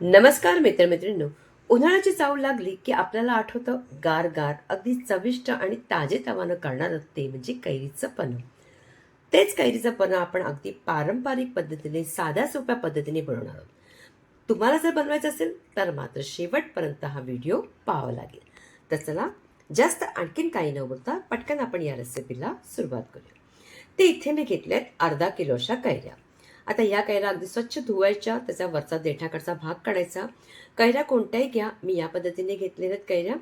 नमस्कार मित्रमैत्रिणींनो. उन्हाळ्याची चाहूल लागली की आपल्याला आठवतं गार गार अगदी चविष्ट आणि ताजेतवानं करणारं ते म्हणजे कैरीचं पन्ह. तेच कैरीचं पन्ह आपण अगदी पारंपरिक पद्धतीने साध्या सोप्या पद्धतीने बनवणार आहोत. तुम्हाला जर बनवायचं असेल तर मात्र शेवटपर्यंत हा व्हिडिओ पाहावा लागेल. तर चला, जास्त आणखीन काही न बोलता पटकन आपण या रेसिपीला सुरुवात करूया. ते इथे मी घेतल्यात अर्धा किलो अशा कैऱ्या. आता या कैऱ्या अगदी स्वच्छ धुवायच्या, त्याचा वरचा देठाकडचा भाग काढायचा. कैऱ्या कोणत्याही घ्या, मी या पद्धतीने घेतलेल्या आहेत कैऱ्या.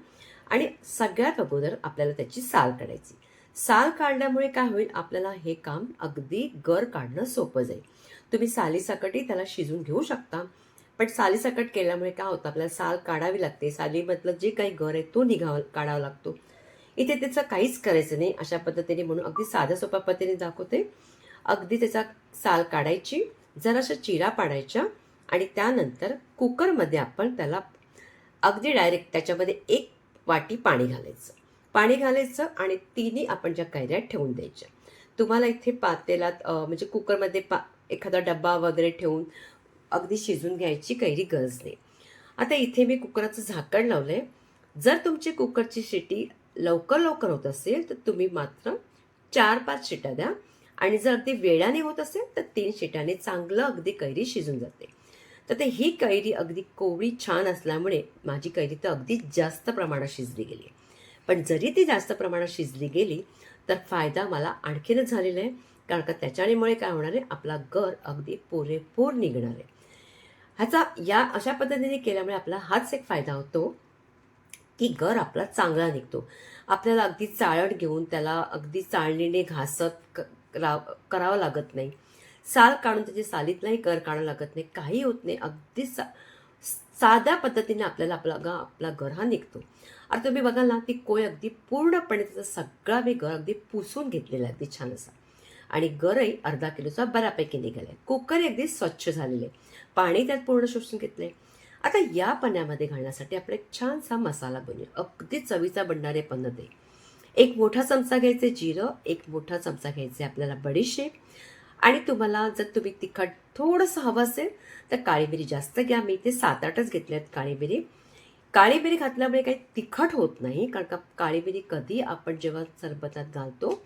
आणि सगळ्यात अगोदर आपल्याला त्याची साल काढायची. साल काढल्यामुळे काय होईल, आपल्याला हे काम अगदी गर काढणं सोपं जाईल. तुम्ही सालीसकटही त्याला शिजून घेऊ शकता, पण सालीसकट केल्यामुळे काय होतं, आपल्याला साल काढावी लागते. सालीमधलं जे काही गर आहे तो काढावा लागतो. इथे त्याचं काहीच करायचं नाही. अशा पद्धतीने म्हणून अगदी साध्या सोप्या पद्धतीने दाखवते. अगदी त्याचा साल काढायची, जराशा चिरा पाडायच्या आणि त्यानंतर कुकरमध्ये आपण त्याला अगदी डायरेक्ट त्याच्यामध्ये 1 वाटी पाणी घालायचं. पाणी घालायचं आणि तिन्ही आपण ज्या कैऱ्या ठेवून द्यायच्या. तुम्हाला इथे पातेलात म्हणजे कुकरमध्ये एखादा डब्बा वगैरे ठेवून अगदी शिजून घ्यायची कैरी गरज नाही. आता इथे मी कुकराचं झाकण लावलंय. जर तुमची कुकरची शिटी लवकर लवकर होत असेल तर तुम्ही मात्र 4-5 शिट्या द्या आणि जर अगदी वेळाने होत असेल तर 3 शिट्याने चांगलं अगदी कैरी शिजून जाते. तर ते ही कैरी अगदी कोवळी छान असल्यामुळे माझी कैरी तर अगदी जास्त प्रमाणात शिजली गेली. पण जरी ती जास्त प्रमाणात शिजली गेली तर फायदा मला आणखीनच झालेला आहे, कारण का त्याच्यामुळे काय होणार आहे, आपला गर अगदी पुरेपूर निघणार आहे. ह्याचा या अशा पद्धतीने केल्यामुळे आपला हाच एक फायदा होतो की गर आपला चांगला निघतो. आपल्याला अगदी चाळण घेऊन त्याला अगदी चाळणीने घासत करावं लागत नाही. साल काढून त्याची सालीतलाही गर काढावं लागत नाही. काही होत नाही. अगदी साध्या पद्धतीने आपला गर हा निघतो. आता तुम्ही बघाल ना, ती कोय अगदी पूर्णपणे त्याचा सगळा मी गर अगदी पुसून घेतलेला आहे, अगदी छान असा. आणि गरही अर्धा किलोचा बऱ्यापैकी निघालाय. कुकरही अगदी स्वच्छ झालेले, पाणी त्यात पूर्ण शोषून घेतले. आता या पन्ह्यामध्ये घालण्यासाठी आपण एक छानसा मसाला बनवूया. अगदी चवीचा बनणारे पन्ह ते. 1 मोठा चमचा घ्यायचे जिरं, 1 मोठा चमचा घ्यायचे आपल्याला बडीशेप आणि तुम्हाला जर तुम्ही तिखट थोडंसं हवं असेल तर काळी मिरी जास्त घ्या. मी इथे 7-8च घेतले आहेत काळी मिरी. काळी मिरी घातल्यामुळे काही तिखट होत नाही, कारण का काळी मिरी कधी आपण जेव्हा सरबतात घालतो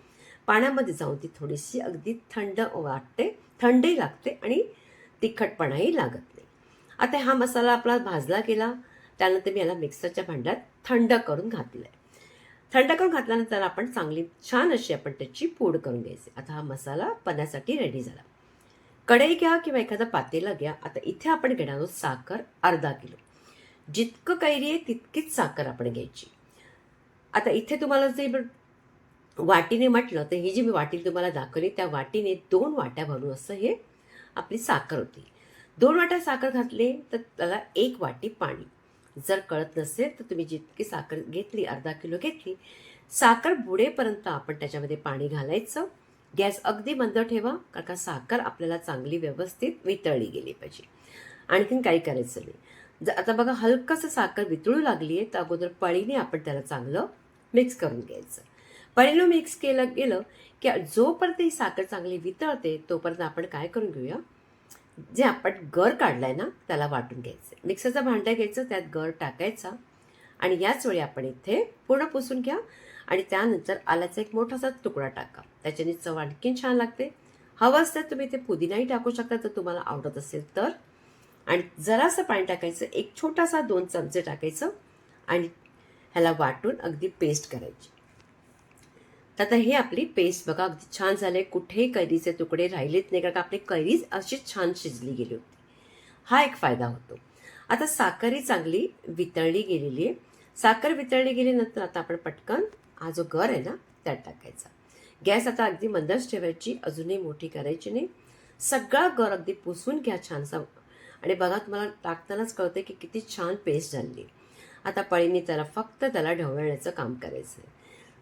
पाण्यामध्ये जाऊन ती थोडीशी अगदी थंड वाटते, थंडही लागते आणि तिखटपणाही लागत नाही. आता हा मसाला आपला भाजला गेला. त्यानंतर मी याला मिक्सरच्या भांड्यात थंड करून घातलं आहे. थंड करून घातल्यानंतर आपण चांगली छान अशी आपण त्याची पूड करून घ्यायची. आता हा मसाला पन्ह्यासाठी रेडी झाला. कढई घ्या किंवा एखादा पातेला घ्या. आता इथे आपण घेणार आहोत साखर अर्धा किलो. जितकं कैरी आहे तितकीच साखर आपण घ्यायची. आता इथे तुम्हाला जे वाटीने म्हटलं तर ही जी मी वाटी तुम्हाला दाखवली त्या वाटीने 2 वाट्या भरून असं हे आपली साखर होती. 2 वाट्या साखर घातली तर त्याला 1 वाटी पाणी. जर कळत नसेल तर तुम्ही जितकी साखर घेतली, अर्धा किलो घेतली, साखर बुडेपर्यंत आपण त्याच्यामध्ये पाणी घालायचं. गॅस अगदी मंद ठेवा, कारण का साखर आपल्याला चांगली व्यवस्थित वितळली गेली पाहिजे. आणखीन काही करायचं नाही. आता बघा हलकंसं साखर वितळू लागली आहे तर अगोदर पळीने आपण त्याला चांगलं मिक्स करून घ्यायचं. पळीनं मिक्स केलं गेलं की जोपर्यंत ही साखर चांगली वितळते तोपर्यंत आपण काय करून घेऊया, जे आपण गर काढलाय ना त्याला वाटून घ्यायचं. मिक्सरचं भांडं घ्यायचं, त्यात गर टाकायचा आणि याच वेळी आपण इथे पूर्ण पुसून घ्या आणि त्यानंतर आल्याचा एक मोठासा तुकडा टाका. त्याच्याने चव आणखीन छान लागते. हवं असतं तुम्ही ते पुदिनाही टाकू शकता जर तुम्हाला आवडत असेल तर. आणि जरासं पाणी टाकायचं, एक छोटासा 2 चमचे टाकायचं आणि ह्याला वाटून अगदी पेस्ट करायची. तर आता ही आपली पेस्ट बघा अगदी छान झाले. कुठेही कैरीचे तुकडे राहिलेत नाही, कारण आपली कैरीच अशी छान शिजली गेली होती. हा एक फायदा होतो. आता साखरही चांगली वितळली गेलेली आहे. साखर वितळली गेल्यानंतर आता आपण पटकन हा जो गर आहे ना त्यात टाकायचा. गॅस आता अगदी मंदच ठेवायची, अजूनही मोठी करायची नाही. सगळा गर अगदी पुसून घ्या छानसा आणि बघा तुम्हाला टाकतानाच कळते की किती छान पेस्ट झाली. आता पळीने फक्त त्याला ढवळण्याचं काम करायचं आहे.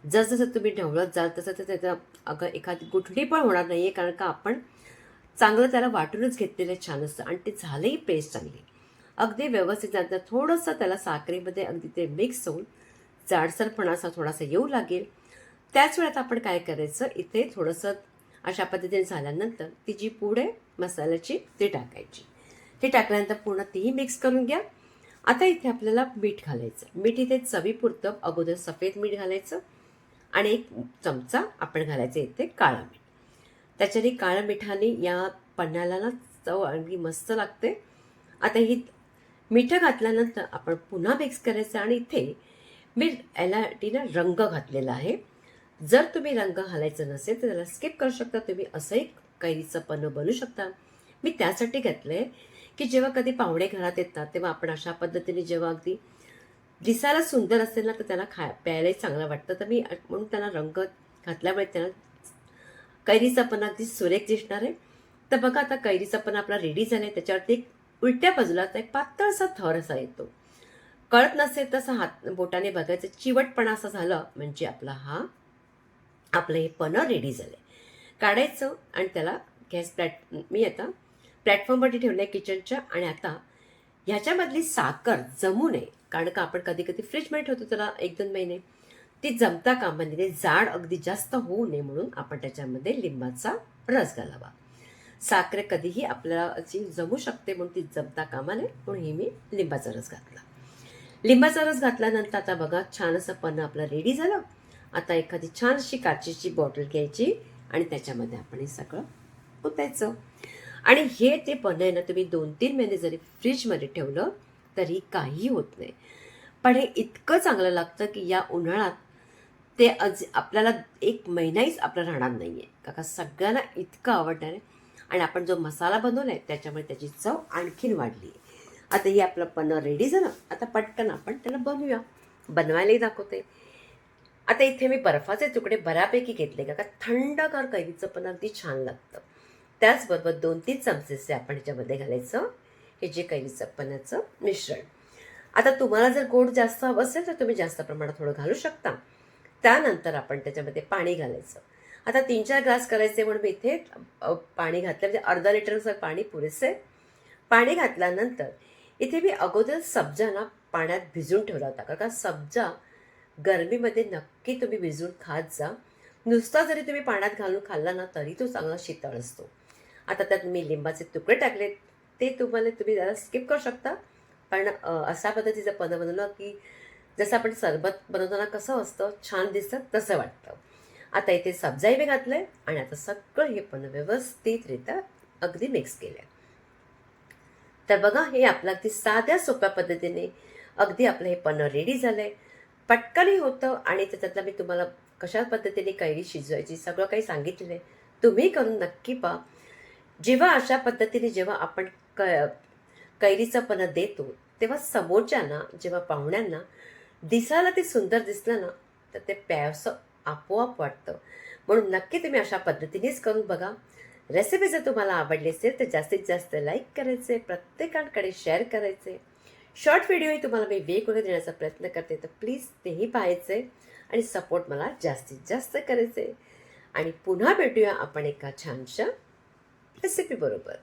जसजसं तुम्ही ढवळत जाल तसं तर त्याचा अगं एखादी गुठली पण होणार नाही आहे, कारण का आपण चांगलं त्याला वाटूनच घेतलेलं छान असतं आणि ते झालंही पेस्ट चांगली अगदी व्यवस्थित झालं. थोडंसं त्याला साखरेमध्ये अगदी ते मिक्स होऊन जाडसरपणा असा थोडासा येऊ लागेल. त्याच वेळात आपण काय करायचं, इथे थोडंसं अशा पद्धतीने झाल्यानंतर ती जी पूड आहे मसाल्याची ती टाकायची. ते टाकल्यानंतर पूर्ण तेही मिक्स करून घ्या. आता इथे आपल्याला मीठ घालायचं. मीठ इथे चवीपुरतं अगोदर सफेद मीठ घालायचं आणि 1 चमचा आपण घालायचं इथे काळं मीठ. त्याच्याने काळ्या मिठाने या पन्न्याला ना चव अगदी मस्त लागते. आता ही मिठं घातल्यानंतर आपण पुन्हा मिक्स करायचं आणि इथे मी यासाठी ना रंग घातलेला आहे. जर तुम्ही रंग घालायचं नसेल तर त्याला स्किप करू शकता. तुम्ही असंही कैरीचं पन्हं बनवू शकता. मी त्यासाठी घातलं आहे की जेव्हा कधी पाहुणे घरात येतात तेव्हा आपण अशा पद्धतीने जेव्हा अगदी दिसायला सुंदर असेल ना तर त्याला प्यायलाही चांगलं वाटतं. तर मी म्हणून त्याला रंग घातल्यामुळे त्याला कैरीचं पन्हं अगदी सुरेख दिसणार आहे. तर बघा आता कैरीचं पन्हं आपला रेडी झालं आहे. त्याच्यावरती एक उलट्या बाजूला एक पातळसा थर असा येतो. कळत नसेल तसं हात बोटाने बघायचं. चिवटपणा असं झालं म्हणजे आपलं हे पन्हं रेडी झालं आहे. काढायचं आणि त्याला मी आता प्लॅटफॉर्मवरती ठेवलं आहे किचनच्या. आणि आता ह्याच्यामधली साखर जमू नये, कारण का आपण कधी कधी फ्रीजमध्ये ठेवतो त्याला 1-2 महिने, ती जमता कामा नये. जाड अगदी जास्त होऊ नये म्हणून आपण त्याच्यामध्ये लिंबाचा रस घालावा. साखर कधीही आपल्याला अशी जमू शकते म्हणून ती जमता कामा नये म्हणून ही मी लिंबाचा रस घातला. लिंबाचा रस घातल्यानंतर आता बघा छान असं पन्हं आपलं रेडी झालं. आता एखादी छान अशी काचेची बॉटल घ्यायची आणि त्याच्यामध्ये आपण हे सगळं ओतायचं. आणि हे ते पन्हं आहे ना तुम्ही 2-3 महिने जरी फ्रीजमध्ये ठेवलं तरी काही होत नाही. पण हे इतकं चांगलं लागतं की या उन्हाळ्यात ते आपल्याला 1 महिनाहीच आपलं राहणार नाही आहे. का सगळ्यांना इतकं आवडणार आहे. आणि आपण जो मसाला बनवला आहे त्याच्यामुळे त्याची चव आणखीन वाढली आहे. आता हे आपलं पन्हं रेडी झालं. आता पटकन आपण त्याला बनवूया. बनवायलाही दाखवते. आता इथे मी बर्फाचे तुकडे बऱ्यापैकी घेतले का थंडगार कैरीचं पन्हं अगदी छान लागतं. त्याचबरोबर 2-3 चमचेचे आपण ह्याच्यामध्ये घालायचं हे जे कैरीचं पन्ह्याचं मिश्रण. आता तुम्हाला जर गोड जास्त हवं असेल तर तुम्ही जास्त प्रमाणात थोडं घालू शकता. त्यानंतर आपण त्याच्यामध्ये पाणी घालायचं. आता 3-4 ग्लास करायचे म्हणून मी इथे पाणी घातलं, म्हणजे अर्धा लिटरचं पाणी पुरेसे. पाणी घातल्यानंतर इथे मी अगोदर सब्जा ना पाण्यात भिजून ठेवला होता. कारण का सब्जा गरमीमध्ये नक्की तुम्ही भिजून खात जा. नुसता जरी तुम्ही पाण्यात घालून खाल्ला ना तरी तो चांगला शीतळ असतो. आता त्यात मी लिंबाचे तुकडे टाकले. ते तुम्ही जरा स्किप करू शकता. पण अशा पद्धतीचं पन्हं बनवलं की जसं आपण सरबत बनवताना कसं असतं छान दिसतं तसं वाटतं. आता इथे सब्जाही मी घातलं आहे आणि आता सगळं हे पन्हं व्यवस्थितरित्या अगदी मिक्स केलं आहे. तर बघा हे आपलं अगदी साध्या सोप्या पद्धतीने अगदी आपलं हे पन्हं रेडी झालं आहे. पटकनही होतं आणि त्याच्यातलं मी तुम्हाला कशा पद्धतीने कैरी शिजवायची सगळं काही सांगितलेलं आहे. तुम्ही करून नक्की पहा. जेव्हा अशा पद्धतीने जेव्हा आपण कैरीचं पन्हं देतो तेव्हा समोरच्यांना जेव्हा पाहुण्यांना दिसायला ते सुंदर दिसलं ना तर ते प्यावंसं आपोआप वाटतं. म्हणून नक्की तुम्ही अशा पद्धतीनेच करून बघा. रेसिपी जर तुम्हाला आवडली असेल तर जास्तीत जास्त लाईक करायचे, प्रत्येकाकडे शेअर करायचे. शॉर्ट व्हिडिओही तुम्हाला मी वेगवेगळे देण्याचा प्रयत्न करते तर प्लीज तेही पाहायचे आणि सपोर्ट मला जास्तीत जास्त करायचे. आणि पुन्हा भेटूया आपण एका छानशा रेसिपी बरोबर.